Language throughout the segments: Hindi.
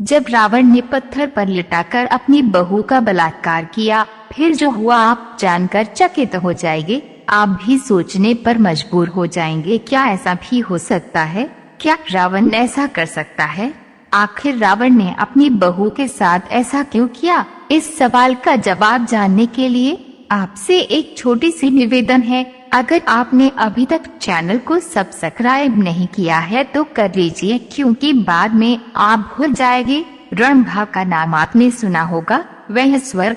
जब रावण ने पत्थर पर लिटाकर अपनी बहू का बलात्कार किया, फिर जो हुआ आप जानकर चकित हो जाएंगे। आप भी सोचने पर मजबूर हो जाएंगे, क्या ऐसा भी हो सकता है? क्या रावण ऐसा कर सकता है? आखिर रावण ने अपनी बहू के साथ ऐसा क्यों किया? इस सवाल का जवाब जानने के लिए आपसे एक छोटी सी निवेदन है। अगर आपने अभी तक चैनल को सब्सक्राइब नहीं किया है तो कर लीजिए, क्योंकि बाद में आप भूल जाएंगे। रणभा का नाम आपने सुना होगा। वह स्वर्ग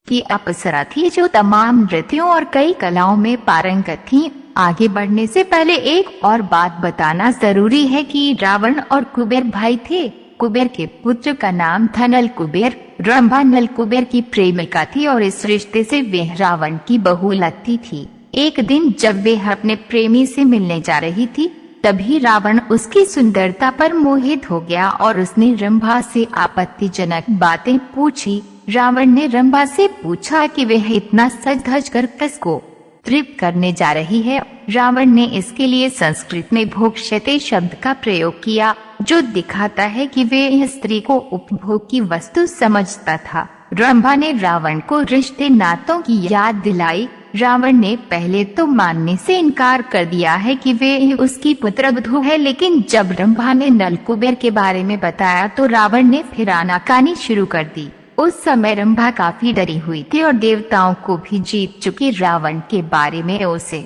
की अप्सरा थी जो तमाम नृत्यों और कई कलाओं में पारंगत थी। आगे बढ़ने से पहले एक और बात बताना जरूरी है कि रावण और कुबेर भाई थे। कुबेर के पुत्र का नाम था नल कुबेर। रंभा नल कुबेर की प्रेमिका थी और इस रिश्ते से वह रावण की बहू लगती थी। एक दिन जब वह अपने प्रेमी से मिलने जा रही थी, तभी रावण उसकी सुंदरता पर मोहित हो गया और उसने रंभा से आपत्तिजनक बातें पूछी। रावण ने रंभा से पूछा कि वह इतना सज धज कर किसको तृप्त करने जा रही है। रावण ने इसके लिए संस्कृत में भोक्ष्यते शब्द का प्रयोग किया, जो दिखाता है कि वह स्त्री को उपभोग की वस्तु समझता था। रंभा ने रावण को रिश्ते नातों की याद दिलाई। रावण ने पहले तो मानने से इनकार कर दिया है कि वे उसकी पुत्रवधू है, लेकिन जब रंभा ने नल कुबेर के बारे में बताया तो रावण ने फिर आनाकानी शुरू कर दी। उस समय रंभा काफी डरी हुई थी और देवताओं को भी जीत चुकी रावण के बारे में उसे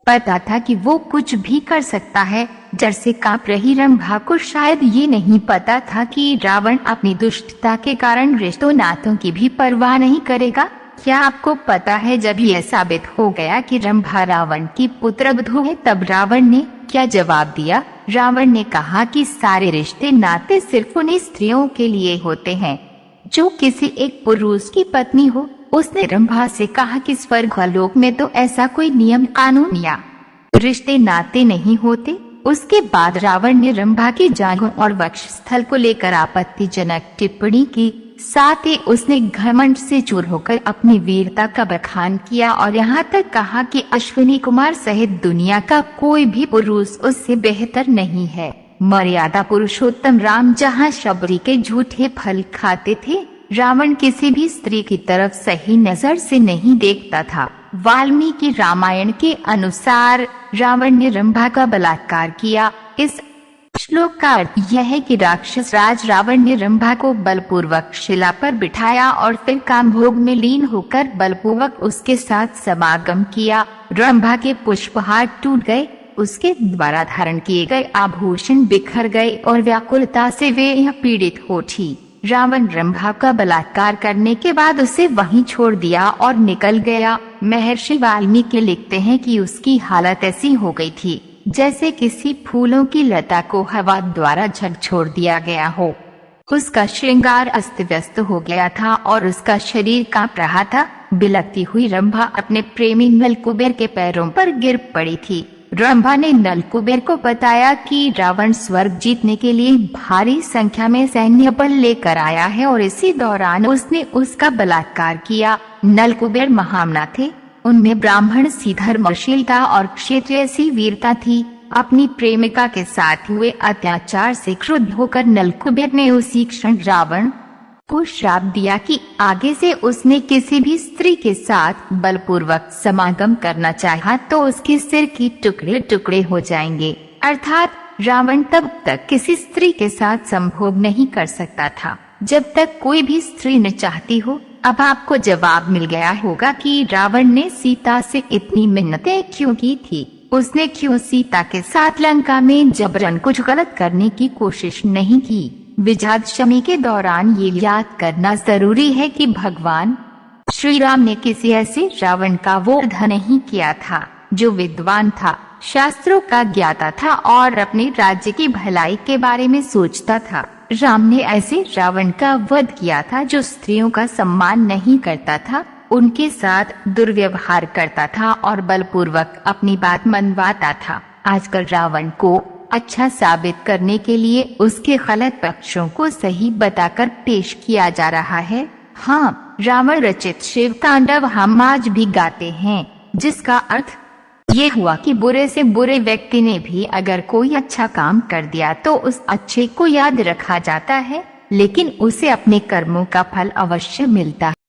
पता था कि वो कुछ भी कर सकता है। डर से कांप रही रंभा को शायद ये नहीं पता था कि रावण अपनी दुष्टता के कारण रिश्तों नातों की भी परवाह नहीं करेगा। क्या आपको पता है, जब यह साबित हो गया कि रंभा रावण की पुत्रवधू है, तब रावण ने क्या जवाब दिया? रावण ने कहा कि सारे रिश्ते नाते सिर्फ उन्हीं स्त्रियों के लिए होते हैं जो किसी एक पुरुष की पत्नी हो। उसने रंभा से कहा कि स्वर्गलोक में तो ऐसा कोई नियम कानून या रिश्ते नाते नहीं होते। उसके बाद रावण ने रंभा की जांघों और वक्षस्थल को लेकर आपत्तिजनक टिप्पणी की। साथ ही उसने घमंड से चूर होकर अपनी वीरता का बखान किया और यहाँ तक कहा कि अश्विनी कुमार सहित दुनिया का कोई भी पुरुष उससे बेहतर नहीं है। मर्यादा पुरुषोत्तम राम जहाँ शबरी के झूठे फल खाते थे, रावण किसी भी स्त्री की तरफ सही नजर से नहीं देखता था। वाल्मीकि रामायण के अनुसार रावण ने रंभा का बलात्कार किया। इस श्लोक का अर्थ यह है कि राक्षस राज रावण ने रंभा को बलपूर्वक शिला पर बिठाया और फिर कामभोग में लीन होकर बलपूर्वक उसके साथ समागम किया। रंभा के पुष्पहार टूट गए, उसके द्वारा धारण किए गए आभूषण बिखर गए और व्याकुलता से वे पीड़ित हो उठी। रावण रंभा का बलात्कार करने के बाद उसे वहीं छोड़ दिया और निकल गया। महर्षि वाल्मीकि लिखते हैं कि उसकी हालत ऐसी हो गई थी जैसे किसी फूलों की लता को हवा द्वारा झकझोर दिया गया हो। उसका श्रृंगार अस्त व्यस्त हो गया था और उसका शरीर कांप रहा था। बिलखती हुई रंभा अपने प्रेमी नल कुबेर के पैरों पर गिर पड़ी थी। रंभा ने नल कुबेर को बताया कि रावण स्वर्ग जीतने के लिए भारी संख्या में सैन्य बल लेकर आया है और इसी दौरान उसने उसका बलात्कार किया। नल कुबेर महामना थे, उनमें ब्राह्मण सी धर्मशीलता और क्षत्रिय सी वीरता थी। अपनी प्रेमिका के साथ हुए अत्याचार से क्रुद्ध होकर नल कुबेर ने उसी क्षण रावण को श्राप दिया कि आगे से उसने किसी भी स्त्री के साथ बलपूर्वक समागम करना चाहा तो उसके सिर की टुकड़े टुकड़े हो जाएंगे। अर्थात रावण तब तक किसी स्त्री के साथ संभोग नहीं कर सकता था जब तक कोई भी स्त्री न चाहती हो। अब आपको जवाब मिल गया होगा कि रावण ने सीता से इतनी मिन्नतें क्यों की थी। उसने क्यों सीता के साथ लंका में जबरन कुछ गलत करने की कोशिश नहीं की। विजयादशमी के दौरान ये याद करना जरूरी है कि भगवान श्री राम ने किसी ऐसे रावण का वध नहीं किया था जो विद्वान था, शास्त्रों का ज्ञाता था और अपने राज्य की भलाई के बारे में सोचता था। राम ने ऐसे रावण का वध किया था जो स्त्रियों का सम्मान नहीं करता था, उनके साथ दुर्व्यवहार करता था और बलपूर्वक अपनी बात मनवाता था। आजकल रावण को अच्छा साबित करने के लिए उसके गलत पक्षों को सही बताकर पेश किया जा रहा है। हाँ, रावण रचित शिव तांडव हम आज भी गाते हैं, जिसका अर्थ ये हुआ कि बुरे से बुरे व्यक्ति ने भी अगर कोई अच्छा काम कर दिया तो उस अच्छे को याद रखा जाता है, लेकिन उसे अपने कर्मों का फल अवश्य मिलता है।